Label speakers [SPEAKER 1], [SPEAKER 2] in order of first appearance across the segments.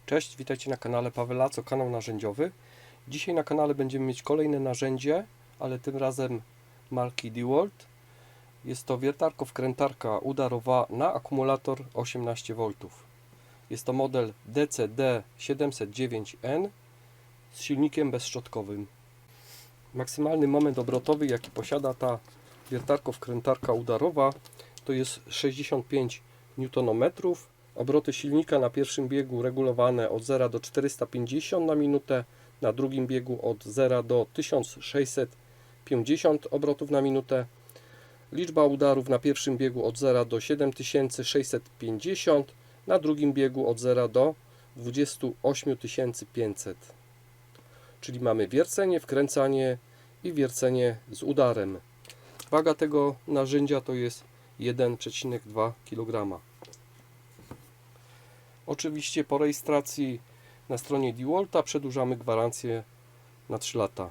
[SPEAKER 1] Cześć, witajcie na kanale Paweł Laco, kanał narzędziowy. Dzisiaj na kanale będziemy mieć kolejne narzędzie, ale tym razem marki DeWalt. Jest to wiertarko-wkrętarka udarowa na akumulator 18V. Jest to model DCD709N z silnikiem bezszczotkowym. Maksymalny moment obrotowy, jaki posiada ta wiertarko-wkrętarka udarowa, to jest 65 Nm. Obroty silnika na pierwszym biegu regulowane od 0 do 450 na minutę, na drugim biegu od 0 do 1650 obrotów na minutę. Liczba udarów na pierwszym biegu od 0 do 7650, na drugim biegu od 0 do 28500. Czyli mamy wiercenie, wkręcanie i wiercenie z udarem. Waga tego narzędzia to jest 1,2 kg. Oczywiście po rejestracji na stronie DeWalta przedłużamy gwarancję na 3 lata.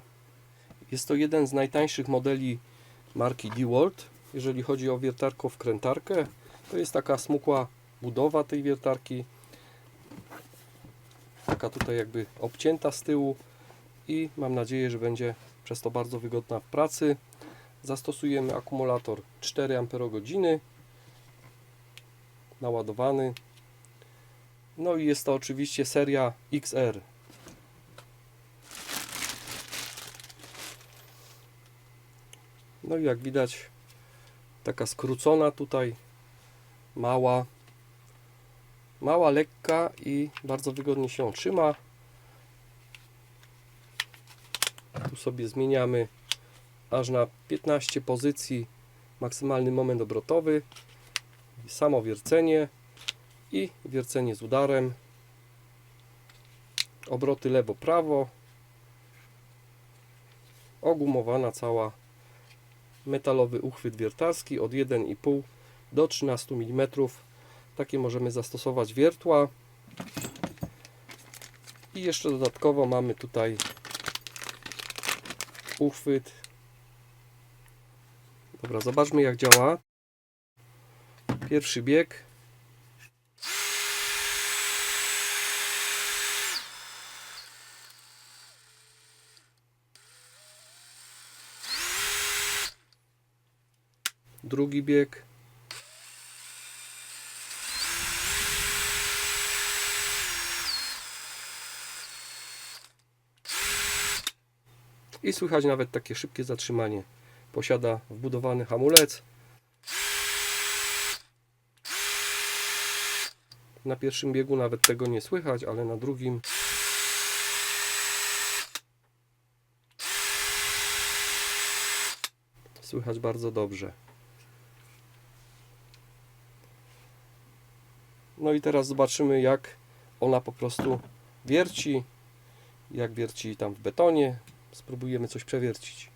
[SPEAKER 1] Jest to jeden z najtańszych modeli marki DeWalt. Jeżeli chodzi o wiertarko-wkrętarkę, to jest taka smukła budowa tej wiertarki. Taka tutaj jakby obcięta z tyłu i mam nadzieję, że będzie przez to bardzo wygodna w pracy. Zastosujemy akumulator 4 Ah naładowany. No i jest to oczywiście seria XR. No i jak widać, taka skrócona tutaj, mała, lekka i bardzo wygodnie się trzyma. Tu sobie zmieniamy aż na 15 pozycji maksymalny moment obrotowy, samo wiercenie i wiercenie z udarem, obroty lewo-prawo, ogumowana cała, metalowy uchwyt wiertarski od 1,5 do 13 mm. Takie możemy zastosować wiertła i jeszcze dodatkowo mamy tutaj uchwyt. Dobra, zobaczmy jak działa. Pierwszy bieg. Drugi bieg. I słychać nawet takie szybkie zatrzymanie. Posiada wbudowany hamulec. Na pierwszym biegu nawet tego nie słychać, ale na drugim słychać bardzo dobrze. No i teraz zobaczymy, jak ona po prostu wierci, jak wierci tam w betonie. Spróbujemy coś przewiercić.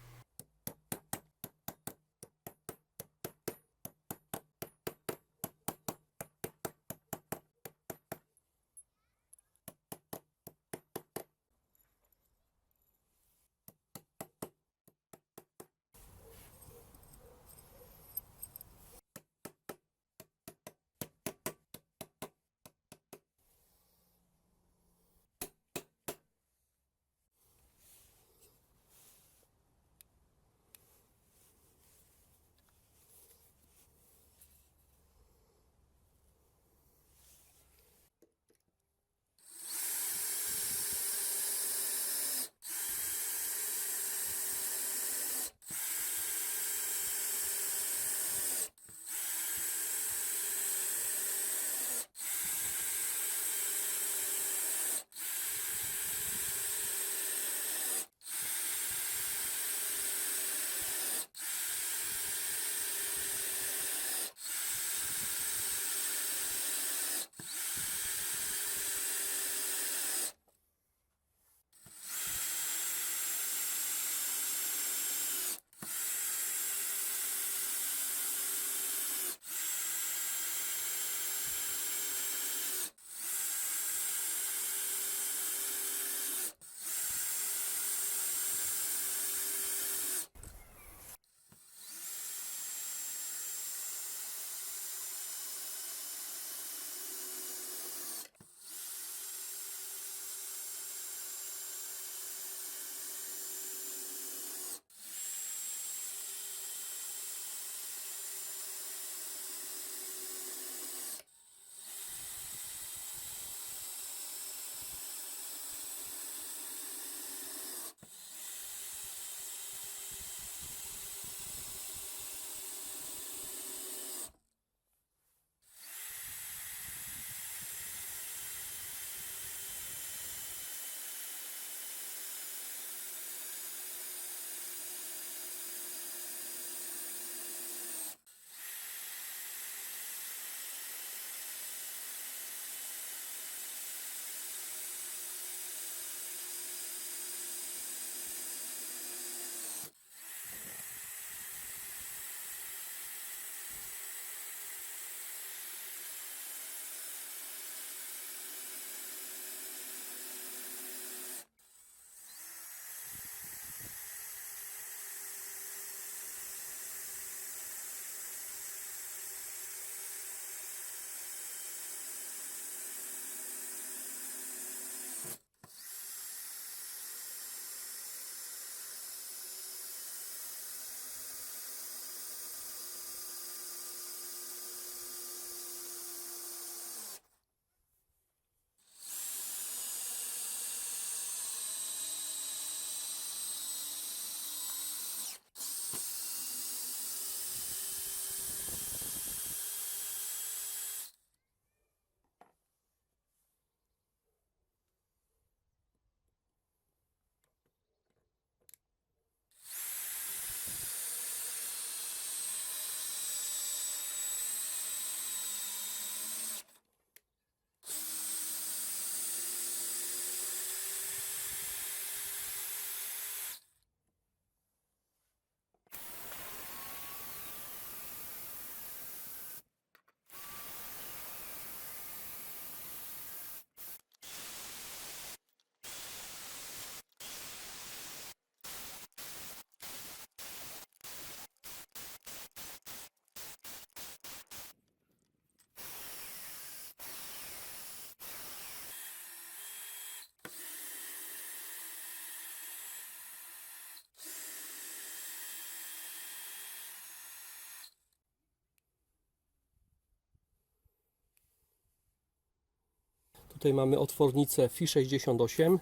[SPEAKER 1] Tutaj mamy otwornicę FI 68.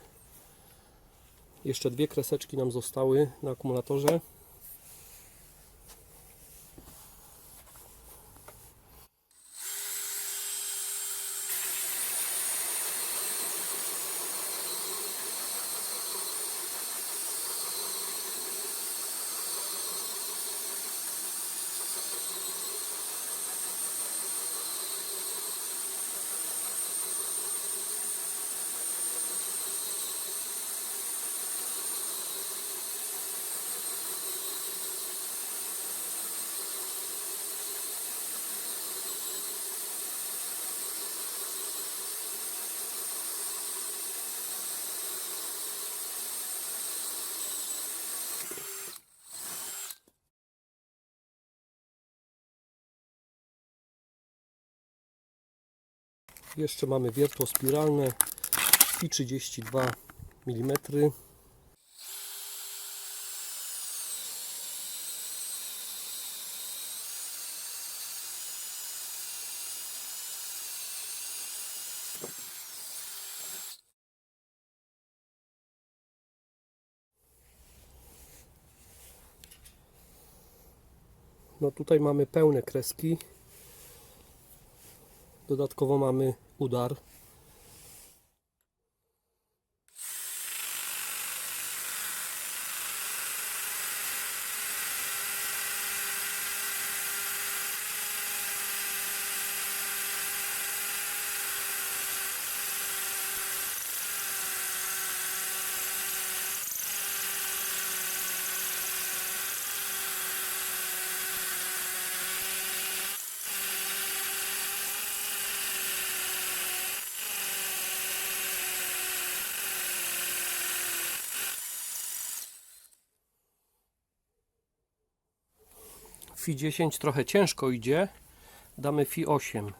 [SPEAKER 1] Jeszcze dwie kreseczki nam zostały na akumulatorze. Jeszcze mamy wiertło spiralne i 32 mm. No tutaj mamy pełne kreski. Dodatkowo mamy udar. FI 10 trochę ciężko idzie. Damy FI 8.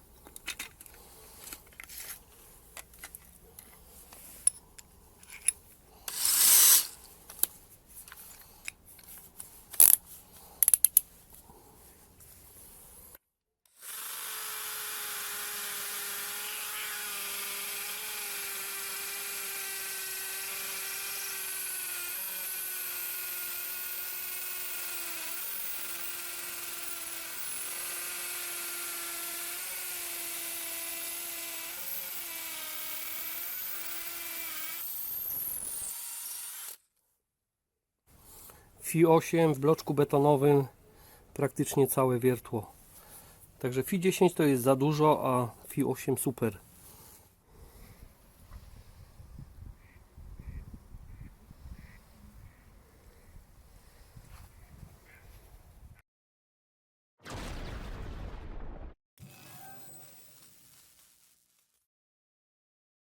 [SPEAKER 1] FI 8 w bloczku betonowym praktycznie całe wiertło. Także FI 10 to jest za dużo, a FI 8 super.